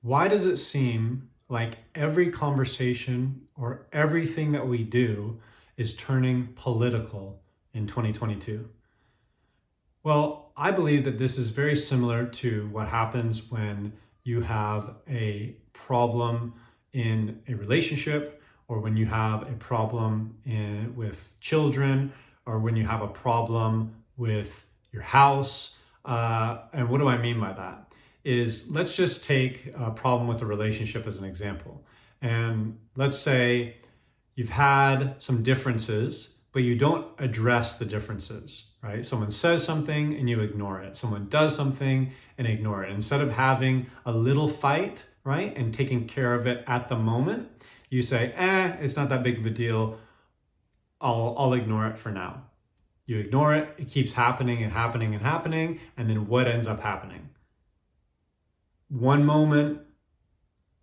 Why does it seem like every conversation or everything that we do is turning political in 2022? Well, I believe that this is very similar to what happens when you have a problem in a relationship, or when you have a problem with children, or when you have a problem with your house. And what do I mean by that? Is let's just take a problem with a relationship as an example. And let's say you've had some differences, but you don't address the differences, right? Someone says something and you ignore it. Someone does something and ignore it. Instead of having a little fight, right, and taking care of it at the moment, you say, it's not that big of a deal. I'll ignore it for now. You ignore it, it keeps happening and happening and happening, and then what ends up happening? One moment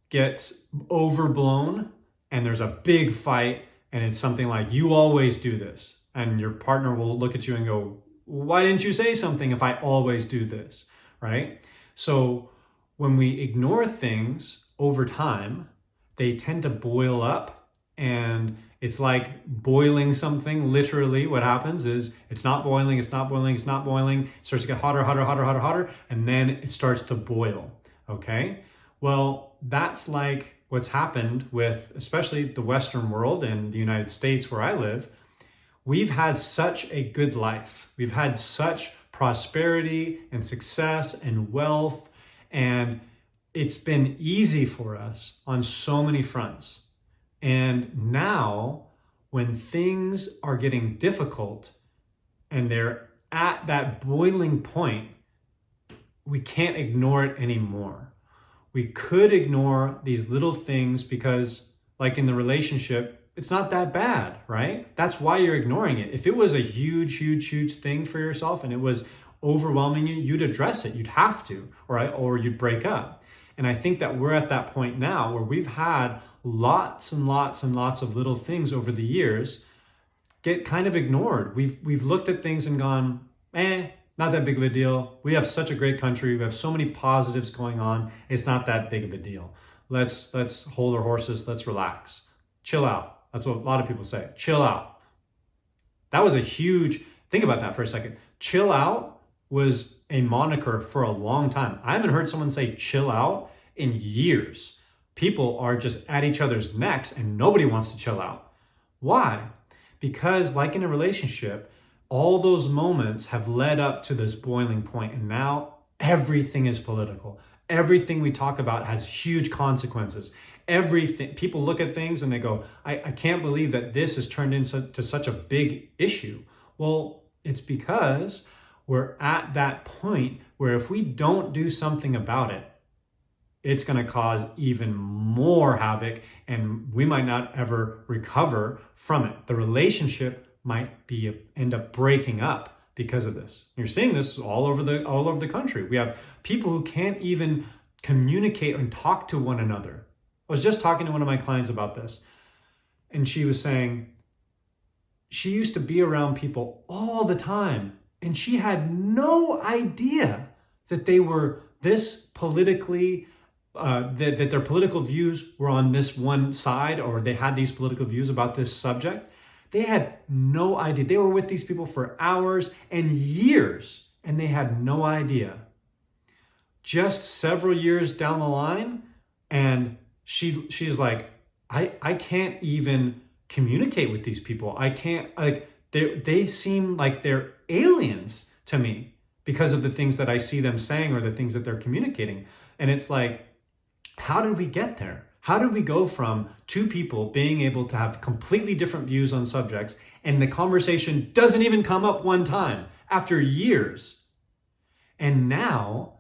gets overblown and there's a big fight, and it's something like, you always do this. And your partner will look at you and go, why didn't you say something if I always do this, right? So when we ignore things over time, they tend to boil up, and it's like boiling something. Literally what happens is it's not boiling, it's not boiling, it's not boiling. It starts to get hotter, hotter, hotter, hotter, hotter, and then it starts to boil, okay? Well, that's like what's happened with especially the Western world and the United States where I live. We've had such a good life. We've had such prosperity and success and wealth, and it's been easy for us on so many fronts. And now when things are getting difficult and they're at that boiling point, we can't ignore it anymore. We could ignore these little things because, like in the relationship, it's not that bad, right? That's why you're ignoring it. If it was a huge, huge, huge thing for yourself and it was overwhelming you, you'd address it. You'd have to, right? Or you'd break up. And I think that we're at that point now where we've had lots and lots and lots of little things over the years get kind of ignored. We've looked at things and gone, not that big of a deal. We have such a great country. We have so many positives going on. It's not that big of a deal. Let's hold our horses. Let's relax. Chill out. That's what a lot of people say. Chill out. That was a huge, think about that for a second. Chill out was a moniker for a long time. I haven't heard someone say chill out in years. People are just at each other's necks and nobody wants to chill out. Why? Because like in a relationship, all those moments have led up to this boiling point, and now everything is political. Everything we talk about has huge consequences. Everything, people look at things and they go, I can't believe that this has turned into such a big issue. Well, it's because we're at that point where if we don't do something about it, it's going to cause even more havoc, and we might not ever recover from it. The relationship might end up breaking up because of this. You're seeing this all over the country. We have people who can't even communicate and talk to one another. I was just talking to one of my clients about this, and she was saying she used to be around people all the time, and she had no idea that they were this politically that their political views were on this one side, or they had these political views about this subject. They had no idea. They were with these people for hours and years, and they had no idea. Just several years down the line, and she's like, I can't even communicate with these people. I can't, like, they seem like they're aliens to me because of the things that I see them saying or the things that they're communicating. And it's like, how did we get there? How did we go from two people being able to have completely different views on subjects, and the conversation doesn't even come up one time after years? And now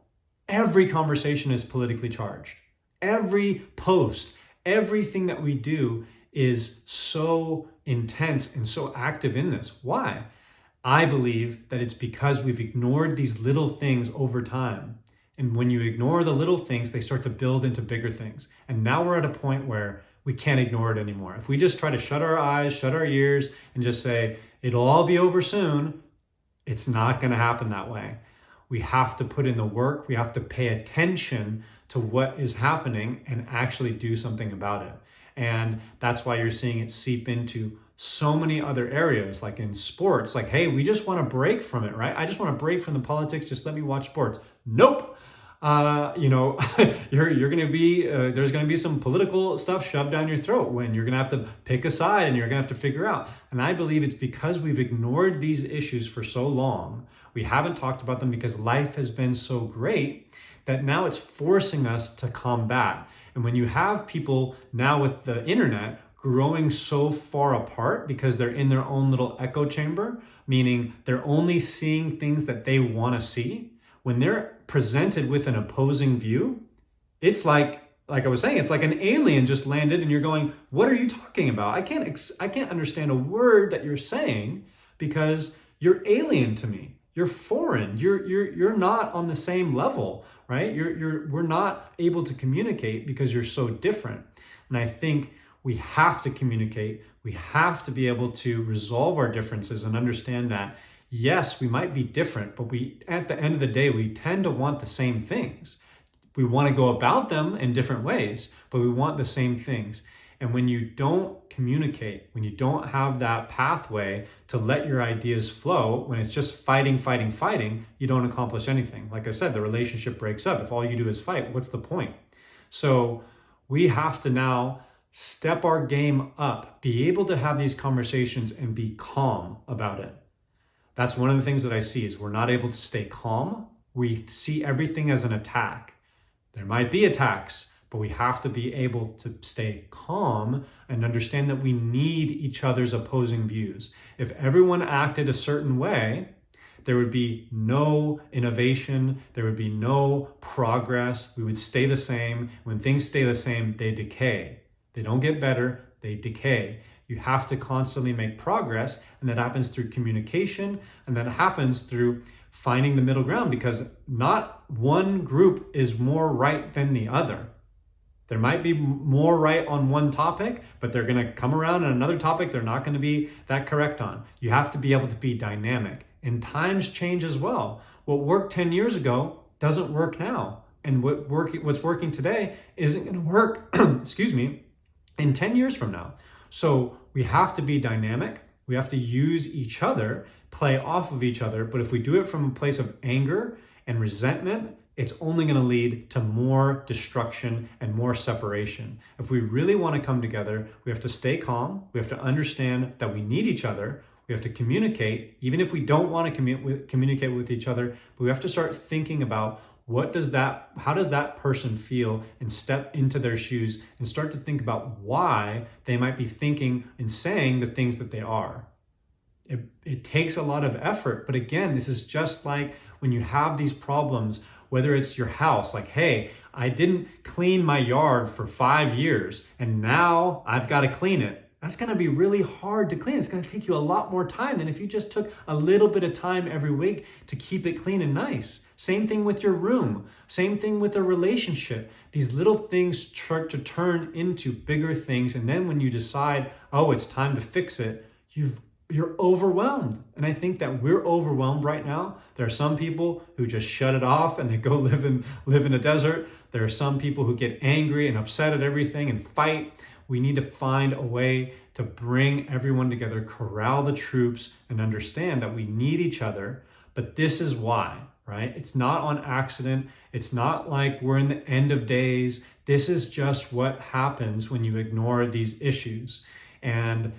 every conversation is politically charged. Every post, everything that we do is so intense and so active in this. Why? I believe that it's because we've ignored these little things over time. And when you ignore the little things, they start to build into bigger things. And now we're at a point where we can't ignore it anymore. If we just try to shut our eyes, shut our ears, and just say, it'll all be over soon, it's not going to happen that way. we have to put in the work, we have to pay attention to what is happening and actually do something about it. And that's why you're seeing it seep into so many other areas, like in sports. Like, hey, we just want to break from it, right? I just want to break from the politics. Just let me watch sports. Nope. You're going to be, there's going to be some political stuff shoved down your throat when you're going to have to pick a side and you're going to have to figure out. And I believe it's because we've ignored these issues for so long. We haven't talked about them because life has been so great that now it's forcing us to combat. And when you have people now with the internet growing so far apart because they're in their own little echo chamber, meaning they're only seeing things that they want to see, when they're presented with an opposing view, it's like I was saying, it's like an alien just landed and you're going, what are you talking about? I can't understand a word that you're saying because you're alien to me. You're foreign. You're not on the same level, right? We're not able to communicate because you're so different. And I think we have to communicate. We have to be able to resolve our differences and understand that, yes, we might be different, but at the end of the day, we tend to want the same things. We want to go about them in different ways, but we want the same things. And when you don't communicate, when you don't have that pathway to let your ideas flow, when it's just fighting, you don't accomplish anything. Like I said, the relationship breaks up. If all you do is fight, what's the point? So we have to now step our game up, be able to have these conversations and be calm about it. That's one of the things that I see is we're not able to stay calm. We see everything as an attack. There might be attacks, but we have to be able to stay calm and understand that we need each other's opposing views. If everyone acted a certain way, there would be no innovation, there would be no progress, we would stay the same. When things stay the same, they decay. They don't get better, they decay. You have to constantly make progress, and that happens through communication, and that happens through finding the middle ground, because not one group is more right than the other. There might be more right on one topic, but they're going to come around on another topic they're not going to be that correct on. You have to be able to be dynamic. And times change as well. What worked 10 years ago doesn't work now. And what's working today isn't going to work, excuse me, in 10 years from now. So we have to be dynamic. We have to use each other, play off of each other. But if we do it from a place of anger and resentment, it's only going to lead to more destruction and more separation. If we really want to come together, we have to stay calm. We have to understand that we need each other. We have to communicate, even if we don't want to communicate with each other, but we have to start thinking about how does that person feel, and step into their shoes and start to think about why they might be thinking and saying the things that they are. It takes a lot of effort, but again, this is just like when you have these problems, whether it's your house, like, hey, I didn't clean my yard for 5 years and now I've got to clean it. That's going to be really hard to clean. It's going to take you a lot more time than if you just took a little bit of time every week to keep it clean and nice. Same thing with your room. Same thing with a relationship. These little things start to turn into bigger things. And then when you decide, oh, it's time to fix it, you're overwhelmed. And I think that we're overwhelmed right now. There are some people who just shut it off and they go live in a desert. There are some people who get angry and upset at everything and fight. We need to find a way to bring everyone together, corral the troops, and understand that we need each other. But this is why, right? It's not on accident. It's not like we're in the end of days. This is just what happens when you ignore these issues. And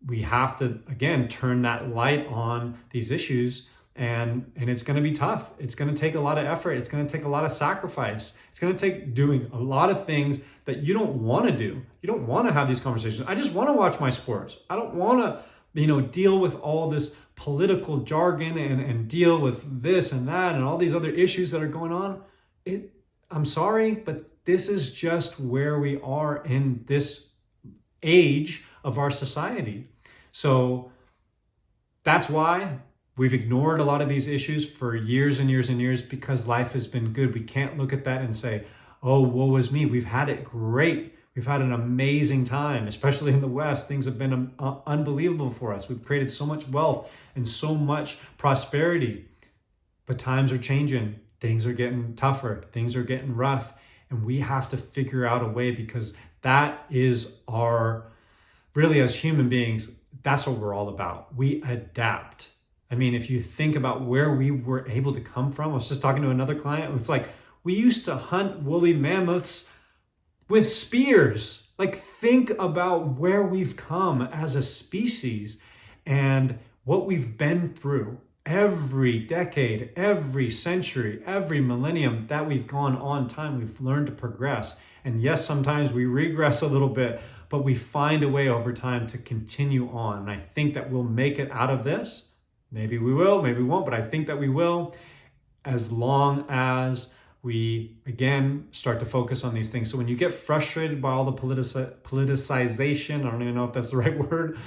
we have to, again, turn that light on these issues. And it's going to be tough. It's going to take a lot of effort. It's going to take a lot of sacrifice. It's going to take doing a lot of things that you don't want to do. You don't want to have these conversations. I just want to watch my sports. I don't want to, deal with all this political jargon and deal with this and that and all these other issues that are going on. I'm sorry, but this is just where we are in this age of our society. So that's why we've ignored a lot of these issues for years and years and years, because life has been good. We can't look at that and say, oh, woe is me. We've had it great. We've had an amazing time, especially in the West. Things have been unbelievable for us. We've created so much wealth and so much prosperity. But times are changing. Things are getting tougher. Things are getting rough. And we have to figure out a way, because that is really, as human beings, that's what we're all about. We adapt. I mean, if you think about where we were able to come from, I was just talking to another client. It's like we used to hunt woolly mammoths with spears. Like, think about where we've come as a species and what we've been through. Every decade, every century, every millennium that we've gone on time, we've learned to progress. And yes, sometimes we regress a little bit, but we find a way over time to continue on. And I think that we'll make it out of this. Maybe we will, maybe we won't, but I think that we will, as long as we, again, start to focus on these things. So when you get frustrated by all the politicization, I don't even know if that's the right word,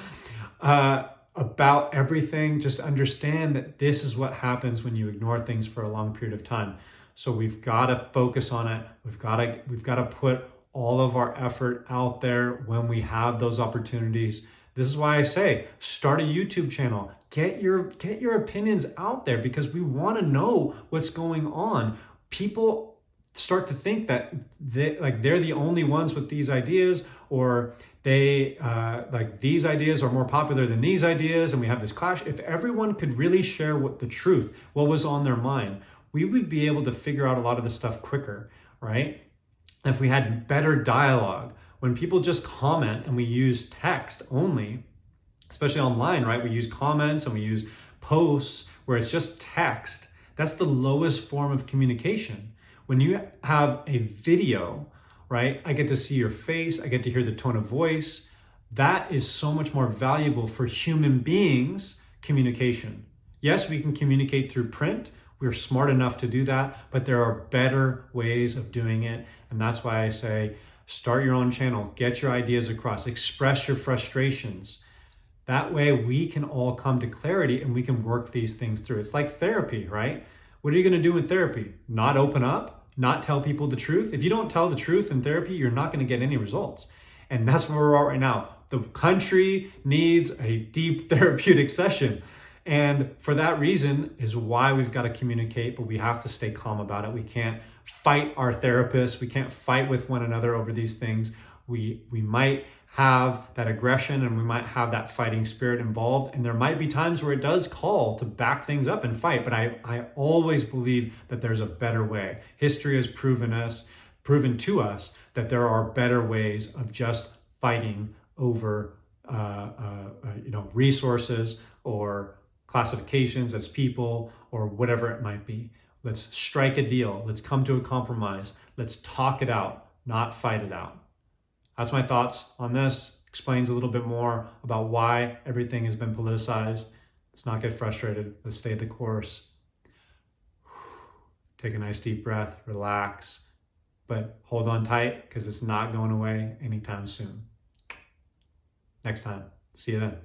about everything, just understand that this is what happens when you ignore things for a long period of time. So we've got to focus on it. We've got to put all of our effort out there when we have those opportunities. This is why I say, start a YouTube channel. Get your opinions out there, because we want to know what's going on. People start to think that they're the only ones with these ideas, or they these ideas are more popular than these ideas, and we have this clash. If everyone could really share what was on their mind, we would be able to figure out a lot of this stuff quicker, right? If we had better dialogue, when people just comment and we use text only, especially online, right? We use comments and we use posts where it's just text. That's the lowest form of communication. When you have a video, right? I get to see your face. I get to hear the tone of voice. That is so much more valuable for human beings' communication. Yes, we can communicate through print. We're smart enough to do that, but there are better ways of doing it. And that's why I say, start your own channel, get your ideas across, express your frustrations. That way we can all come to clarity and we can work these things through. It's like therapy, right? What are you going to do in therapy? Not open up? Not tell people the truth? If you don't tell the truth in therapy, you're not going to get any results. And that's where we're at right now. The country needs a deep therapeutic session. And for that reason is why we've got to communicate, but we have to stay calm about it. We can't fight our therapists. We can't fight with one another over these things. We might have that aggression and we might have that fighting spirit involved. And there might be times where it does call to back things up and fight. But I always believe that there's a better way. History has proven to us that there are better ways of just fighting over resources or classifications as people or whatever it might be. Let's strike a deal. Let's come to a compromise. Let's talk it out, not fight it out. That's my thoughts on this. Explains a little bit more about why everything has been politicized. Let's not get frustrated. Let's stay the course. Take a nice deep breath, relax, but hold on tight because it's not going away anytime soon. Next time. See you then.